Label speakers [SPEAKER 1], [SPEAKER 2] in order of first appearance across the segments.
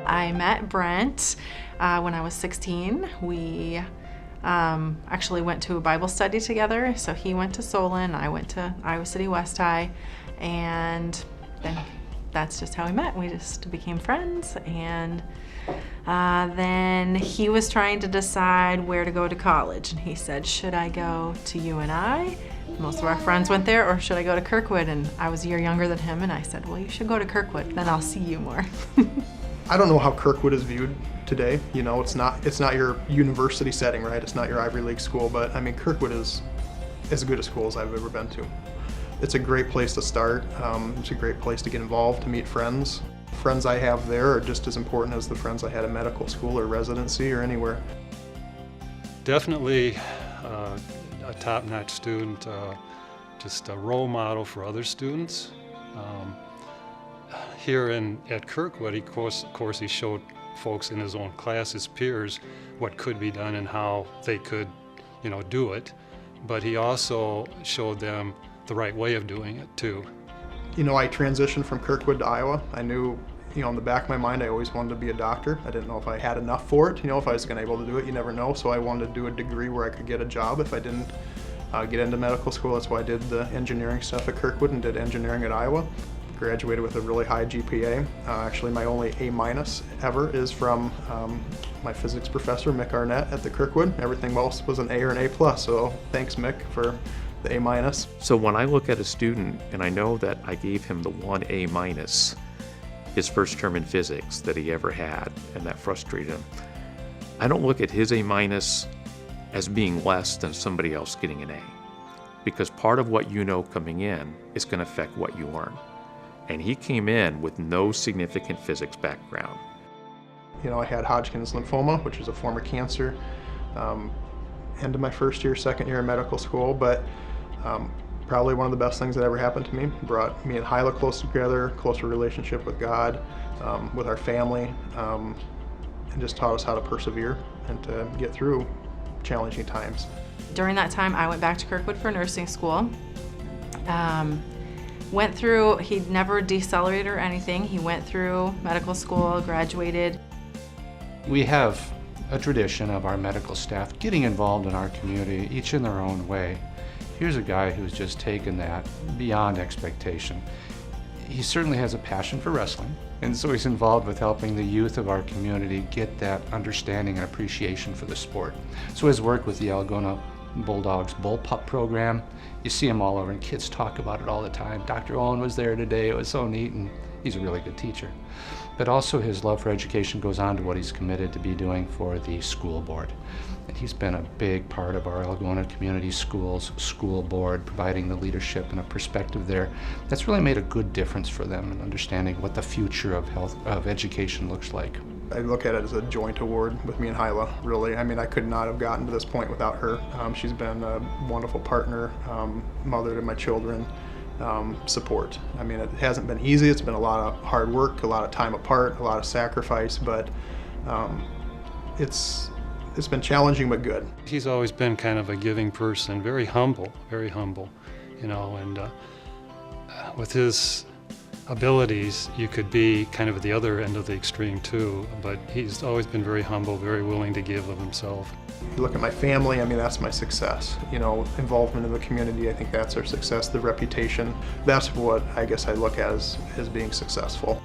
[SPEAKER 1] I met Brent when I was 16. We actually went to a Bible study together. So he went to Solon, I went to Iowa City West High, and then that's just how we met. We just became friends, and then he was trying to decide where to go to college, and he said, should I go to UNI? Most of our friends went there, or should I go to Kirkwood? And I was a year younger than him, and I said, well, you should go to Kirkwood, then I'll see you more.
[SPEAKER 2] I don't know how Kirkwood is viewed today. You know, it's not your university setting, right? It's not your Ivy League school, but I mean, Kirkwood is as good a school as I've ever been to. It's a great place to start. It's a great place to get involved, to meet friends. Friends I have there are just as important as the friends I had at medical school or residency or anywhere.
[SPEAKER 3] Definitely a top-notch student, just a role model for other students. Here at Kirkwood, of course, he showed folks in his own class, his peers, what could be done and how they could, do it. But he also showed them the right way of doing it too.
[SPEAKER 2] I transitioned from Kirkwood to Iowa. I knew, in the back of my mind, I always wanted to be a doctor. I didn't know if I had enough for it, if I was going to be able to do it, you never know. So I wanted to do a degree where I could get a job if I didn't get into medical school. That's why I did the engineering stuff at Kirkwood and did engineering at Iowa. Graduated with a really high GPA. Actually, my only A- ever is from my physics professor, Mick Arnett, at the Kirkwood. Everything else was an A or an A+, so thanks, Mick, for the A-.
[SPEAKER 4] So when I look at a student, and I know that I gave him the one A-, his first term in physics that he ever had, and that frustrated him, I don't look at his A- as being less than somebody else getting an A. Because part of what you know coming in is going to affect what you learn. And he came in with no significant physics background.
[SPEAKER 2] I had Hodgkin's lymphoma, which is a form of cancer, end of my first year, second year of medical school, but probably one of the best things that ever happened to me. Brought me and Hyla close together, closer relationship with God, with our family, and just taught us how to persevere and to get through challenging times.
[SPEAKER 1] During that time, I went back to Kirkwood for nursing school. He never decelerated or anything. He went through medical school, graduated.
[SPEAKER 5] We have a tradition of our medical staff getting involved in our community, each in their own way. Here's a guy who's just taken that beyond expectation. He certainly has a passion for wrestling, and so he's involved with helping the youth of our community get that understanding and appreciation for the sport. So his work with the Algona Bulldogs Bullpup program, you see him all over, and kids talk about it all the time. Dr. Owen was there today, it was so neat, and he's a really good teacher. But also his love for education goes on to what he's committed to be doing for the school board. And he's been a big part of our Algona Community Schools school board, providing the leadership and a perspective there that's really made a good difference for them in understanding what the future of education looks like.
[SPEAKER 2] I look at it as a joint award with me and Hyla, really. I mean, I could not have gotten to this point without her. She's been a wonderful partner, mother to my children, support. I mean, it hasn't been easy. It's been a lot of hard work, a lot of time apart, a lot of sacrifice, but it's been challenging but good.
[SPEAKER 3] He's always been kind of a giving person, very humble, and with his abilities, you could be kind of at the other end of the extreme too, but he's always been very humble, very willing to give of himself.
[SPEAKER 2] You look at my family, I mean, that's my success. Involvement in the community, I think that's our success, the reputation. That's what I guess I look at as being successful.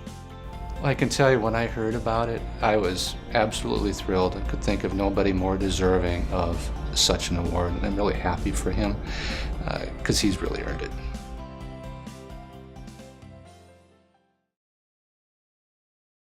[SPEAKER 5] Well, I can tell you when I heard about it, I was absolutely thrilled. I could think of nobody more deserving of such an award, and I'm really happy for him because he's really earned it.